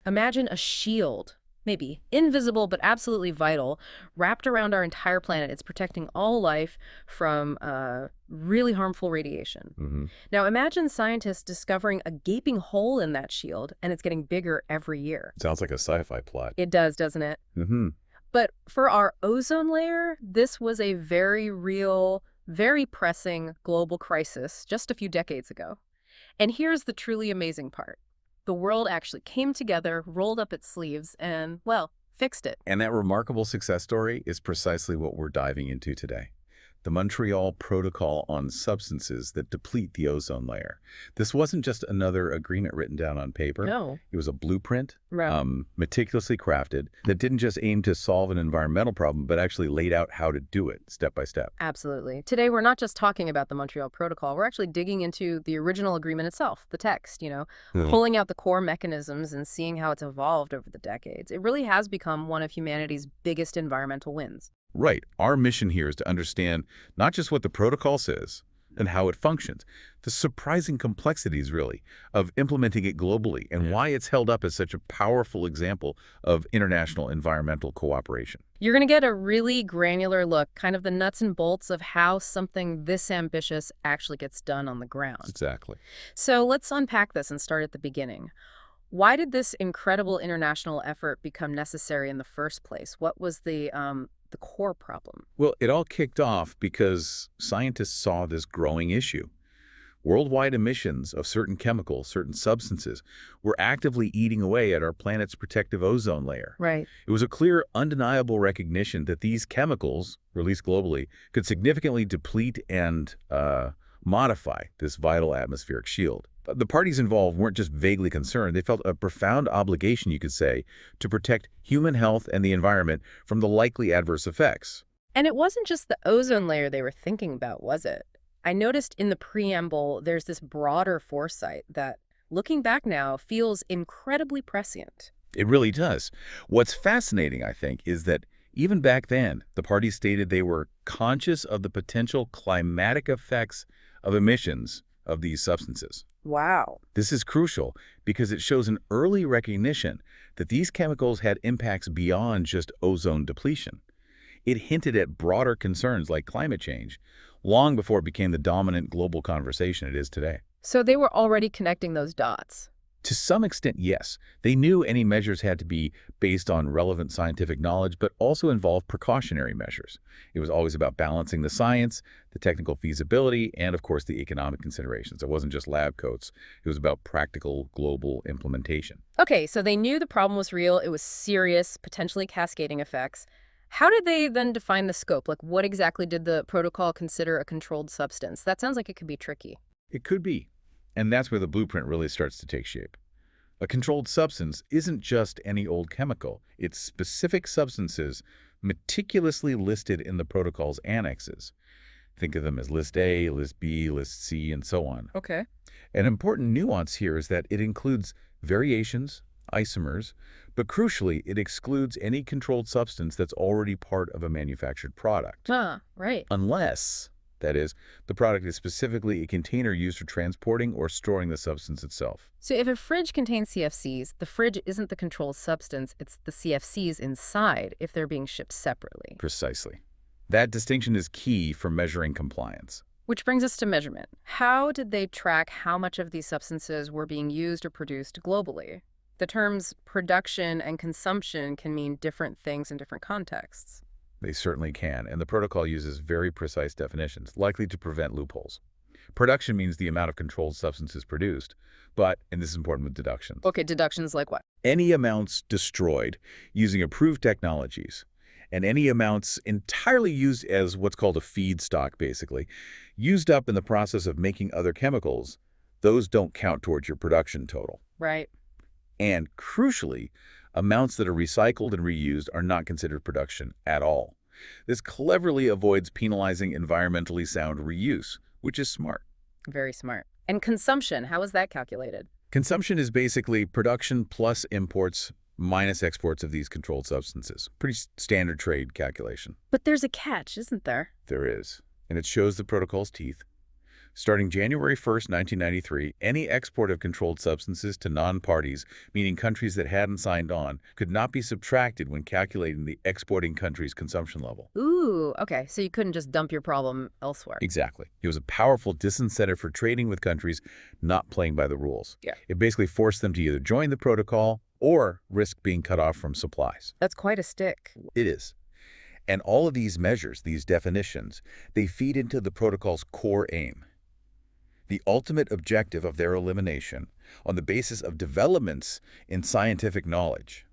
Imagine a shield, maybe invisible but absolutely vital, wrapped around our entire planet. It's protecting all life from really harmful radiation. Hmm. Now, imagine scientists discovering a gaping hole in that shield, and it's getting bigger every year. Sounds like a sci-fi plot. It does, doesn't it? Hmm. But for our ozone layer, this was a very real, very pressing global crisis just a few decades ago. And here's the truly amazing part. The world actually came together, rolled up its sleeves, and, well, fixed it. And that remarkable success story is precisely what we're diving into today. The Montreal Protocol on substances that deplete the ozone layer. This wasn't just another agreement written down on paper. No. It was a blueprint, Right. meticulously crafted, that didn't just aim to solve an environmental problem, but actually laid out how to do it step by step. Absolutely. Today, we're not just talking about the Montreal Protocol. We're actually digging into the original agreement itself, the text, pulling out the core mechanisms and seeing how it's evolved over the decades. It really has become one of humanity's biggest environmental wins. Right. Our mission here is to understand not just what the protocol says and how it functions, the surprising complexities, really, of implementing it globally and why it's held up as such a powerful example of international environmental cooperation. You're going to get a really granular look, kind of the nuts and bolts of how something this ambitious actually gets done on the ground. Exactly. So let's unpack this and start at the beginning. Why did this incredible international effort become necessary in the first place? What was the core problem? Well, it all kicked off because scientists saw this growing issue. Worldwide emissions of certain chemicals, certain substances, were actively eating away at our planet's protective ozone layer. Right. It was a clear, undeniable recognition that these chemicals, released globally, could significantly deplete and modify this vital atmospheric shield. The parties involved weren't just vaguely concerned. They felt a profound obligation, you could say, to protect human health and the environment from the likely adverse effects. And it wasn't just the ozone layer they were thinking about, was it? I noticed in the preamble, there's this broader foresight that, looking back now, feels incredibly prescient. It really does. What's fascinating, I think, is that even back then, the parties stated they were conscious of the potential climatic effects of emissions of these substances. Wow. This is crucial because it shows an early recognition that these chemicals had impacts beyond just ozone depletion. It hinted at broader concerns like climate change, long before it became the dominant global conversation it is today. So they were already connecting those dots. To some extent, yes. They knew any measures had to be based on relevant scientific knowledge, but also involved precautionary measures. It was always about balancing the science, the technical feasibility, and of course the economic considerations. It wasn't just lab coats. It was about practical global implementation. Okay, so they knew the problem was real, it was serious, potentially cascading effects. How did they then define the scope? Like, what exactly did the protocol consider a controlled substance? That sounds like it could be tricky. It could be. And that's where the blueprint really starts to take shape. A controlled substance isn't just any old chemical. It's specific substances meticulously listed in the protocol's annexes. Think of them as List A, List B, List C, and so on. Okay. An important nuance here is that it includes variations, isomers, but crucially, it excludes any controlled substance that's already part of a manufactured product. Ah, right. Unless, that is, the product is specifically a container used for transporting or storing the substance itself. So if a fridge contains CFCs, the fridge isn't the controlled substance, it's the CFCs inside if they're being shipped separately. Precisely. That distinction is key for measuring compliance. Which brings us to measurement. How did they track how much of these substances were being used or produced globally? The terms production and consumption can mean different things in different contexts. They certainly can, and the protocol uses very precise definitions, likely to prevent loopholes. Production means the amount of controlled substances produced, but, and this is important with deductions, Okay, deductions like what? any amounts destroyed using approved technologies, and any amounts entirely used as what's called a feedstock, basically, used up in the process of making other chemicals, those don't count towards your production total. Right. And crucially, amounts that are recycled and reused are not considered production at all. This cleverly avoids penalizing environmentally sound reuse, which is smart. Very smart. And consumption, how is that calculated? Consumption is basically production plus imports minus exports of these controlled substances. Pretty standard trade calculation. But there's a catch, isn't there? There is, and it shows the protocol's teeth. Starting January 1st, 1993, any export of controlled substances to non-parties, meaning countries that hadn't signed on, could not be subtracted when calculating the exporting country's consumption level. Ooh, okay, so you couldn't just dump your problem elsewhere. Exactly. It was a powerful disincentive for trading with countries not playing by the rules. Yeah. It basically forced them to either join the protocol or risk being cut off from supplies. That's quite a stick. It is. And all of these measures, these definitions, they feed into the protocol's core aim. The ultimate objective of their elimination on the basis of developments in scientific knowledge.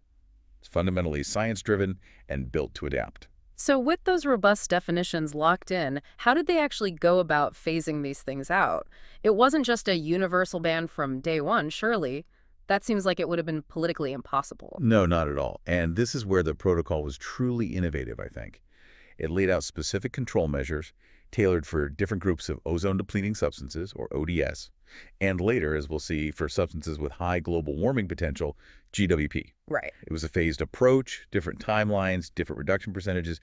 It's fundamentally science-driven and built to adapt. So with those robust definitions locked in, how did they actually go about phasing these things out? It wasn't just a universal ban from day one, surely. That seems like it would have been politically impossible. No, not at all. And this is where the protocol was truly innovative, I think. It laid out specific control measures tailored for different groups of ozone-depleting substances, or ODS, and later, as we'll see, for substances with high global warming potential, GWP. Right. It was a phased approach, different timelines, different reduction percentages.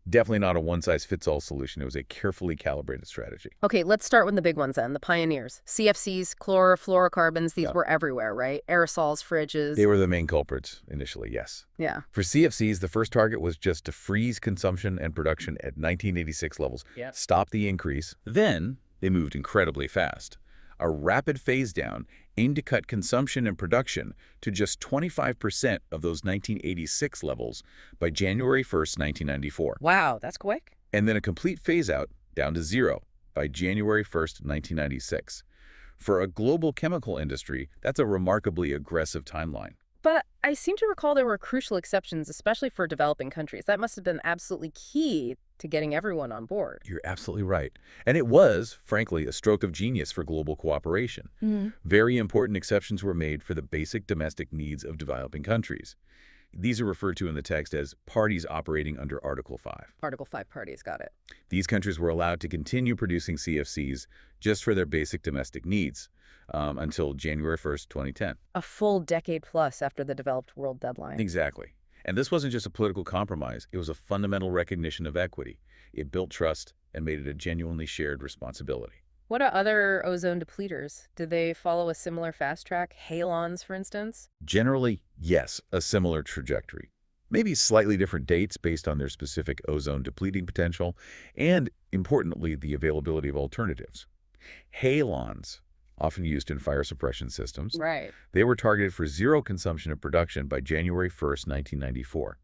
Definitely not a one-size-fits-all solution. It was a carefully calibrated strategy. Okay, let's start with the big ones then, the pioneers. CFCs, chlorofluorocarbons, these Yeah. were everywhere, right? Aerosols, fridges. They were the main culprits initially, yes. Yeah. For CFCs, the first target was just to freeze consumption and production at 1986 levels, Yep. stop the increase. Then they moved incredibly fast. A rapid phase-down aimed to cut consumption and production to just 25% of those 1986 levels by January 1st, 1994. Wow, that's quick. And then a complete phase-out down to zero by January 1st, 1996. For a global chemical industry, that's a remarkably aggressive timeline. But I seem to recall there were crucial exceptions, especially for developing countries. That must have been absolutely key to getting everyone on board. You're absolutely right. And it was, frankly, a stroke of genius for global cooperation. Very important exceptions were made for the basic domestic needs of developing countries. These are referred to in the text as parties operating under Article 5. Article 5 parties, got it. These countries were allowed to continue producing CFCs just for their basic domestic needs until January 1st, 2010. A full decade plus after the developed world deadline. Exactly. And this wasn't just a political compromise. It was a fundamental recognition of equity. It built trust and made it a genuinely shared responsibility. What are other ozone depleters? Did they follow a similar fast track? Halons, for instance? Generally, yes, a similar trajectory. Maybe slightly different dates based on their specific ozone depleting potential, and, importantly, the availability of alternatives. Halons, often used in fire suppression systems, Right. they were targeted for zero consumption and production by January 1st, 1994.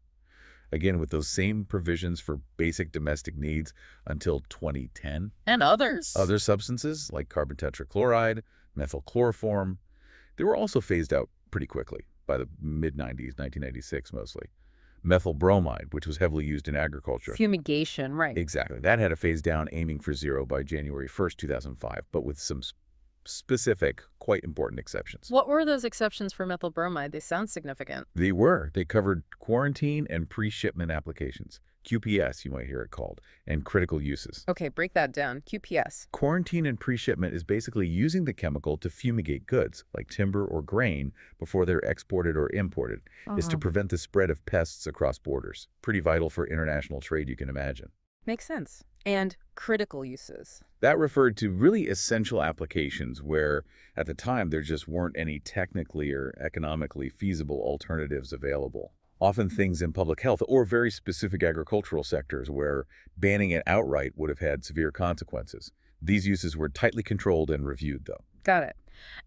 Again, with those same provisions for basic domestic needs until 2010. And others. Other substances, like carbon tetrachloride, methyl chloroform, they were also phased out pretty quickly, by the mid-90s, 1996 mostly. Methyl bromide, which was heavily used in agriculture. Fumigation, right. Exactly. That had a phase down aiming for zero by January 1st, 2005, but with some specific, quite important exceptions. What were those exceptions for methyl bromide? They sound significant. They were. They covered quarantine and pre-shipment applications, QPS, you might hear it called, and critical uses. Okay, break that down. QPS. Quarantine and pre-shipment is basically using the chemical to fumigate goods, like timber or grain, before they're exported or imported. Is to prevent the spread of pests across borders. Pretty vital for international trade, you can imagine. Makes sense. And critical uses. That referred to really essential applications where, at the time, there just weren't any technically or economically feasible alternatives available. Often things in public health or very specific agricultural sectors where banning it outright would have had severe consequences. These uses were tightly controlled and reviewed, though. Got it.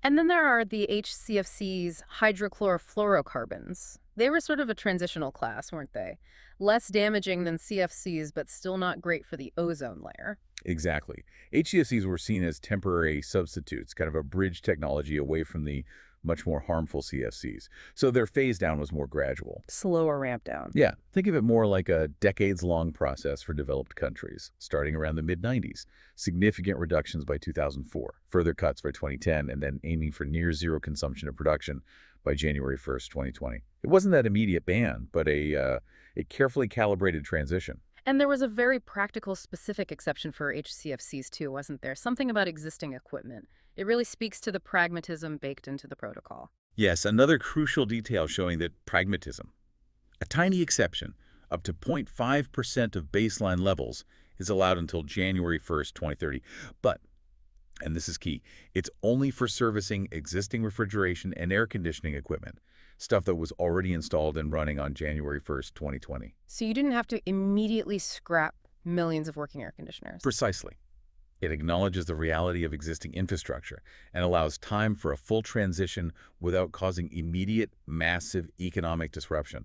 And then there are the HCFCs, hydrochlorofluorocarbons. They were sort of a transitional class, weren't they? Less damaging than CFCs, but still not great for the ozone layer. Exactly. HCFCs were seen as temporary substitutes, kind of a bridge technology away from the much more harmful CFCs. So their phase down was more gradual. Slower ramp down. Yeah, think of it more like a decades-long process for developed countries, starting around the mid-90s. Significant reductions by 2004, further cuts by 2010, and then aiming for near-zero consumption and production by January 1st, 2020. It wasn't that immediate ban, but a carefully calibrated transition. And there was a very practical, specific exception for HCFCs too, wasn't there? Something about existing equipment. It really speaks to the pragmatism baked into the protocol. Yes, another crucial detail showing that pragmatism. A tiny exception, up to 0.5% of baseline levels, is allowed until January 1st, 2030. But And this is key. It's only for servicing existing refrigeration and air conditioning equipment, stuff that was already installed and running on January 1st, 2020. So you didn't have to immediately scrap millions of working air conditioners. Precisely. It acknowledges the reality of existing infrastructure and allows time for a full transition without causing immediate, massive economic disruption.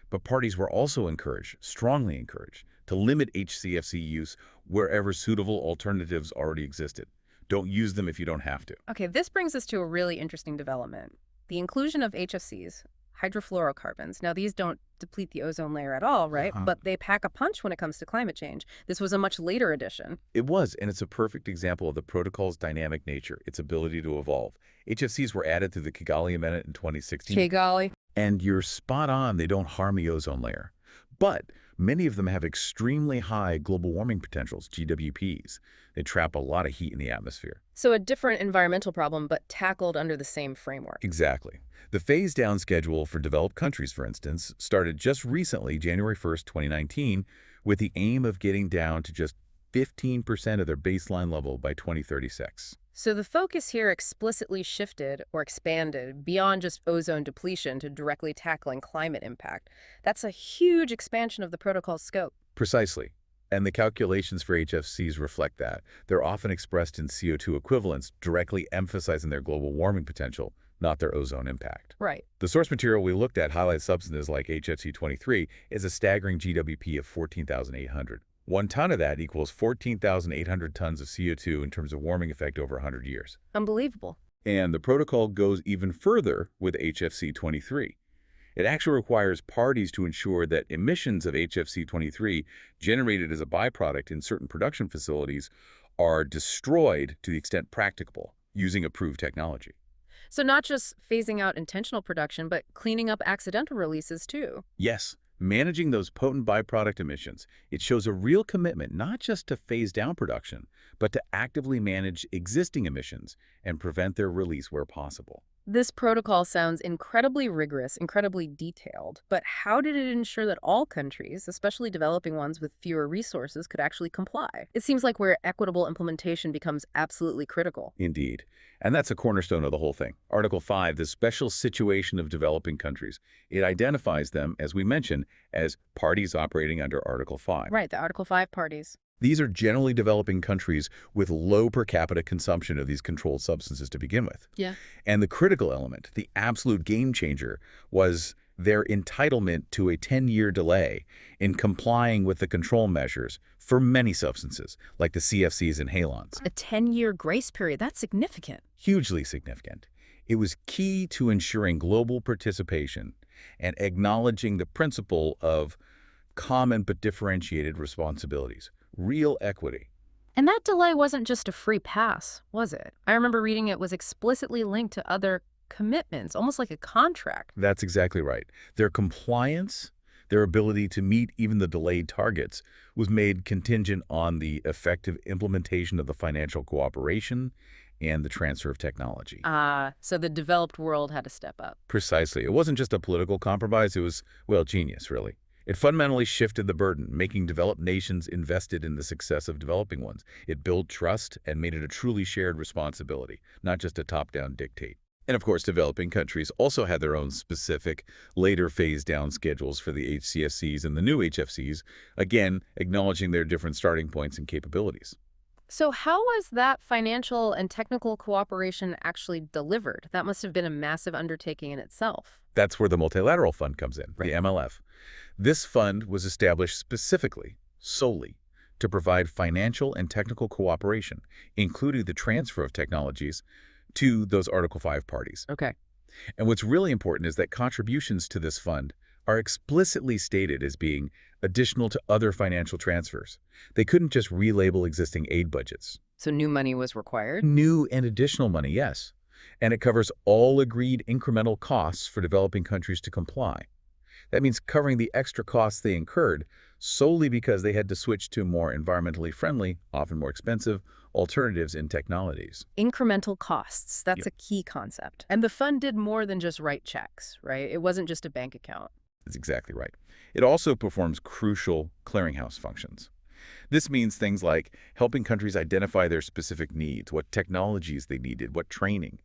But parties were also encouraged, strongly encouraged, to limit HCFC use wherever suitable alternatives already existed. Don't use them if you don't have to. Okay, this brings us to a really interesting development. The inclusion of HFCs, hydrofluorocarbons. Now, these don't deplete the ozone layer at all, right? But they pack a punch when it comes to climate change. This was a much later addition. It was, and it's a perfect example of the protocol's dynamic nature, its ability to evolve. HFCs were added through the Kigali Amendment in 2016. Kigali. And you're spot on, they don't harm the ozone layer. But many of them have extremely high global warming potentials, GWPs. They trap a lot of heat in the atmosphere. So a different environmental problem, but tackled under the same framework. Exactly. The phase-down schedule for developed countries, for instance, started just recently, January 1st, 2019, with the aim of getting down to just 15% of their baseline level by 2036. So the focus here explicitly shifted or expanded beyond just ozone depletion to directly tackling climate impact. That's a huge expansion of the protocol's scope. Precisely. And the calculations for HFCs reflect that. They're often expressed in CO2 equivalents, directly emphasizing their global warming potential, not their ozone impact. Right. The source material we looked at highlights substances like HFC-23 is a staggering GWP of 14,800. 1 ton of that equals 14,800 tons of CO2 in terms of warming effect over 100 years. Unbelievable. And the protocol goes even further with HFC-23. It actually requires parties to ensure that emissions of HFC-23 generated as a byproduct in certain production facilities are destroyed to the extent practicable using approved technology. So not just phasing out intentional production, but cleaning up accidental releases too. Yes, managing those potent byproduct emissions, it shows a real commitment not just to phase down production, but to actively manage existing emissions and prevent their release where possible. This protocol sounds incredibly rigorous, incredibly detailed, but how did it ensure that all countries, especially developing ones with fewer resources, could actually comply? It seems like where equitable implementation becomes absolutely critical. Indeed. And that's a cornerstone of the whole thing. Article 5, the special situation of developing countries. It identifies them, as we mentioned, as parties operating under Article 5. Right, the Article 5 parties. These are generally developing countries with low per capita consumption of these controlled substances to begin with. Yeah. And the critical element, the absolute game changer, was their entitlement to a 10-year delay in complying with the control measures for many substances, like the CFCs and halons. A 10-year grace period, that's significant. Hugely significant. It was key to ensuring global participation and acknowledging the principle of common but differentiated responsibilities. Real equity. And that delay wasn't just a free pass, was it? I remember reading it was explicitly linked to other commitments, almost like a contract. That's exactly right. Their compliance, their ability to meet even the delayed targets, was made contingent on the effective implementation of the financial cooperation and the transfer of technology. So the developed world had to step up. Precisely. It wasn't just a political compromise. It was, well, genius, really. It fundamentally shifted the burden, making developed nations invested in the success of developing ones. It built trust and made it a truly shared responsibility, not just a top-down dictate. And of course, developing countries also had their own specific, later phase-down schedules for the HCFCs and the new HFCs, again, acknowledging their different starting points and capabilities. So how was that financial and technical cooperation actually delivered? That must have been a massive undertaking in itself. That's where the Multilateral Fund comes in, Right. the MLF. This fund was established specifically, solely, to provide financial and technical cooperation, including the transfer of technologies to those Article 5 parties. Okay. And what's really important is that contributions to this fund are explicitly stated as being additional to other financial transfers. They couldn't just relabel existing aid budgets. So new money was required? New and additional money, yes. And it covers all agreed incremental costs for developing countries to comply. That means covering the extra costs they incurred solely because they had to switch to more environmentally friendly, often more expensive, alternatives in technologies. Incremental costs. That's Yep. a key concept. And the fund did more than just write checks, right? It wasn't just a bank account. That's exactly right. It also performs crucial clearinghouse functions. This means things like helping countries identify their specific needs, what technologies they needed, what training,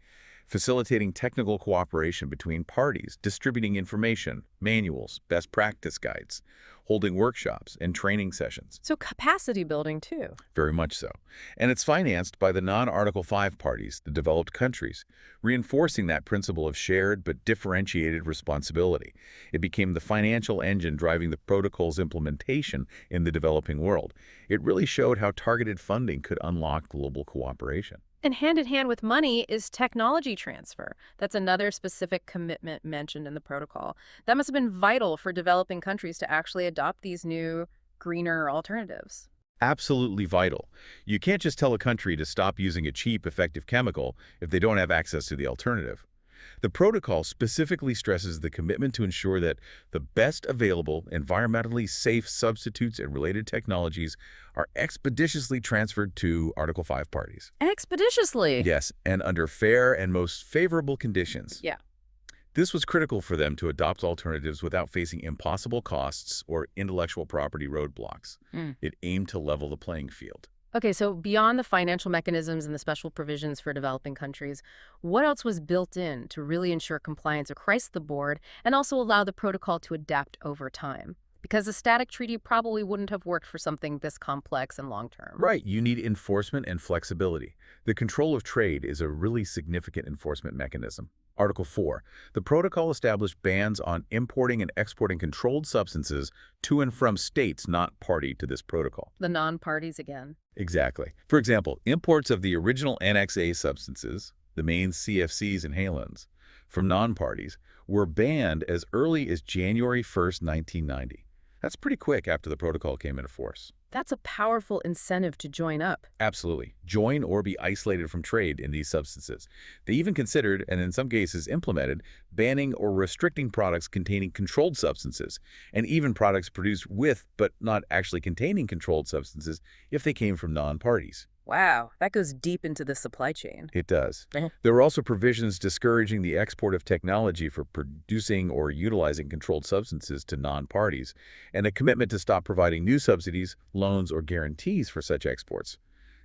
facilitating technical cooperation between parties, distributing information, manuals, best practice guides, holding workshops and training sessions. So capacity building too. Very much so. And it's financed by the non-Article 5 parties, the developed countries, reinforcing that principle of shared but differentiated responsibility. It became the financial engine driving the protocol's implementation in the developing world. It really showed how targeted funding could unlock global cooperation. And hand in hand with money is technology transfer. That's another specific commitment mentioned in the protocol. That must have been vital for developing countries to actually adopt these new, greener alternatives. Absolutely vital. You can't just tell a country to stop using a cheap, effective chemical if they don't have access to the alternative. The protocol specifically stresses the commitment to ensure that the best available, environmentally safe substitutes and related technologies are expeditiously transferred to Article 5 parties. Expeditiously. Yes, and under fair and most favorable conditions. Yeah. This was critical for them to adopt alternatives without facing impossible costs or intellectual property roadblocks. Mm. It aimed to level the playing field. Okay, so beyond the financial mechanisms and the special provisions for developing countries, what else was built in to really ensure compliance across the board and also allow the protocol to adapt over time? Because a static treaty probably wouldn't have worked for something this complex and long-term. Right, you need enforcement and flexibility. The control of trade is a really significant enforcement mechanism. Article 4. The protocol established bans on importing and exporting controlled substances to and from states not party to this protocol. The non-parties again. Exactly. For example, imports of the original Annex A substances, the main CFCs and halons, from non-parties were banned as early as January 1st, 1990. That's pretty quick after the protocol came into force. That's a powerful incentive to join up. Absolutely. Join or be isolated from trade in these substances. They even considered, and in some cases implemented, banning or restricting products containing controlled substances, and even products produced with but not actually containing controlled substances if they came from non-parties. Wow, that goes deep into the supply chain. It does. Uh-huh. There were also provisions discouraging the export of technology for producing or utilizing controlled substances to non-parties, and a commitment to stop providing new subsidies, loans, or guarantees for such exports.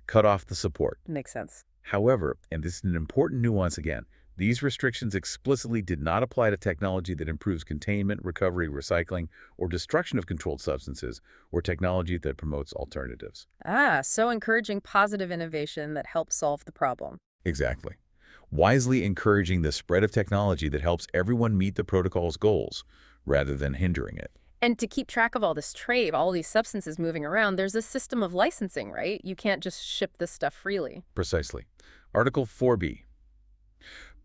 Cut off the support. Makes sense. However, and this is an important nuance again, these restrictions explicitly did not apply to technology that improves containment, recovery, recycling, or destruction of controlled substances, or technology that promotes alternatives. So encouraging positive innovation that helps solve the problem. Exactly. Wisely encouraging the spread of technology that helps everyone meet the protocol's goals, rather than hindering it. And to keep track of all this trade, all these substances moving around, there's a system of licensing, right? You can't just ship this stuff freely. Precisely. Article 4b.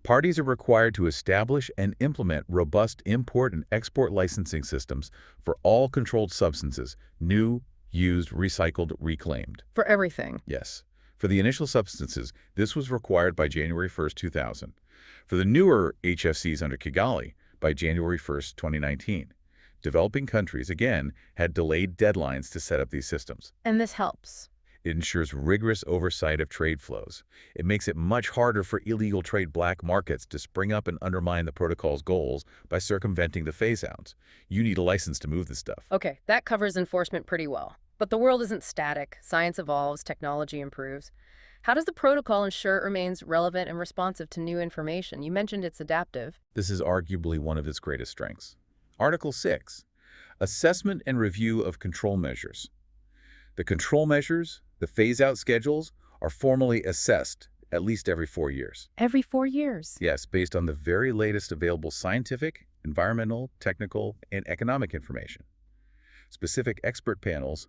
Parties are required to establish and implement robust import and export licensing systems for all controlled substances, new, used, recycled, reclaimed. For everything. Yes. For the initial substances, this was required by January 1st, 2000. For the newer HFCs under Kigali, by January 1st, 2019. Developing countries, again, had delayed deadlines to set up these systems. And this helps. It ensures rigorous oversight of trade flows. It makes it much harder for illegal trade black markets to spring up and undermine the protocol's goals by circumventing the phase-outs. You need a license to move this stuff. Okay, that covers enforcement pretty well. But the world isn't static. Science evolves, technology improves. How does the protocol ensure it remains relevant and responsive to new information? You mentioned it's adaptive. This is arguably one of its greatest strengths. Article 6. Assessment and review of control measures. The control measures, the phase-out schedules, are formally assessed at least every 4 years. Every 4 years? Yes, based on the very latest available scientific, environmental, technical, and economic information. Specific expert panels,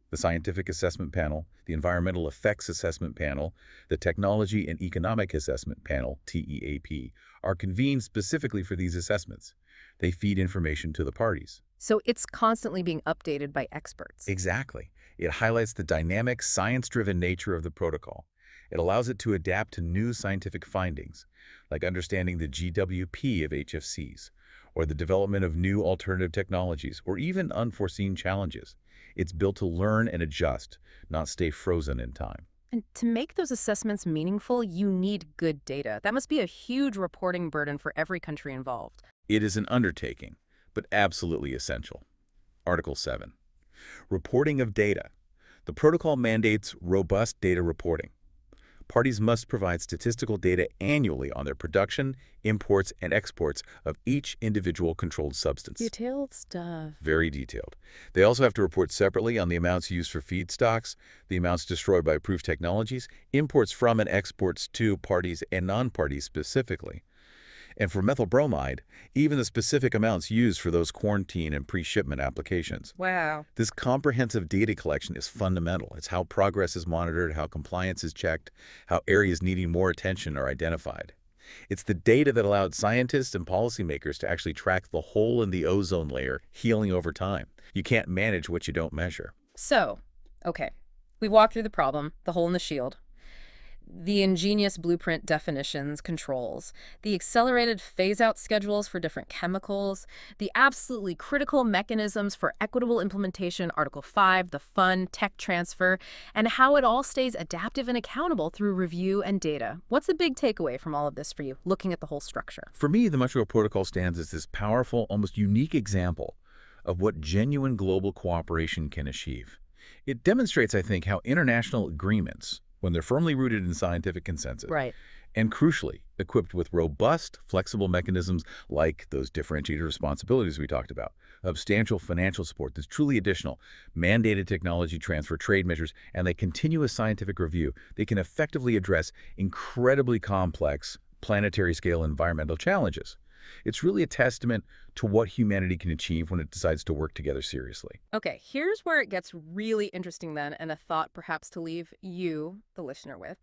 the Scientific Assessment Panel, the Environmental Effects Assessment Panel, the Technology and Economic Assessment Panel, TEAP, are convened specifically for these assessments. They feed information to the parties. So it's constantly being updated by experts. Exactly. It highlights the dynamic, science-driven nature of the protocol. It allows it to adapt to new scientific findings, like understanding the GWP of HFCs, or the development of new alternative technologies, or even unforeseen challenges. It's built to learn and adjust, not stay frozen in time. And to make those assessments meaningful, you need good data. That must be a huge reporting burden for every country involved. It is an undertaking, but absolutely essential. Article 7. Reporting of data. The protocol mandates robust data reporting. Parties must provide statistical data annually on their production, imports, and exports of each individual controlled substance. Detailed stuff. Very detailed. They also have to report separately on the amounts used for feedstocks, the amounts destroyed by approved technologies, imports from and exports to parties and non-parties specifically. And for methyl bromide, even the specific amounts used for those quarantine and pre-shipment applications. Wow. This comprehensive data collection is fundamental. It's how progress is monitored, how compliance is checked, how areas needing more attention are identified. It's the data that allowed scientists and policymakers to actually track the hole in the ozone layer healing over time. You can't manage what you don't measure. So, okay, we walked through the problem, the hole in the shield, the ingenious blueprint definitions, controls, the accelerated phase-out schedules for different chemicals, the absolutely critical mechanisms for equitable implementation, Article 5, the fun tech transfer, and how it all stays adaptive and accountable through review and data. What's the big takeaway from all of this for you, looking at the whole structure? For me, the Montreal Protocol stands as this powerful, almost unique example of what genuine global cooperation can achieve. It demonstrates, I think, how international agreements, when they're firmly rooted in scientific consensus, Right. and crucially, equipped with robust, flexible mechanisms like those differentiated responsibilities we talked about, substantial financial support that's truly additional, mandated technology transfer, trade measures, and the continuous scientific review, they can effectively address incredibly complex planetary-scale environmental challenges. It's really a testament to what humanity can achieve when it decides to work together seriously. Okay, here's where it gets really interesting then, and a thought perhaps to leave you, the listener, with.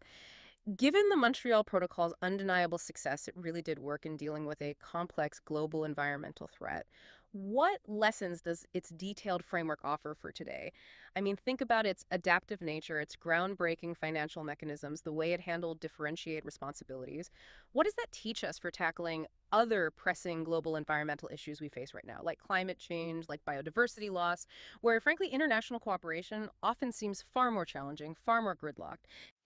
Given the Montreal Protocol's undeniable success, it really did work in dealing with a complex global environmental threat. What lessons does its detailed framework offer for today? I mean, think about its adaptive nature, its groundbreaking financial mechanisms, the way it handled differentiate responsibilities. What does that teach us for tackling other pressing global environmental issues we face right now, like climate change, like biodiversity loss, where frankly international cooperation often seems far more challenging, far more gridlocked?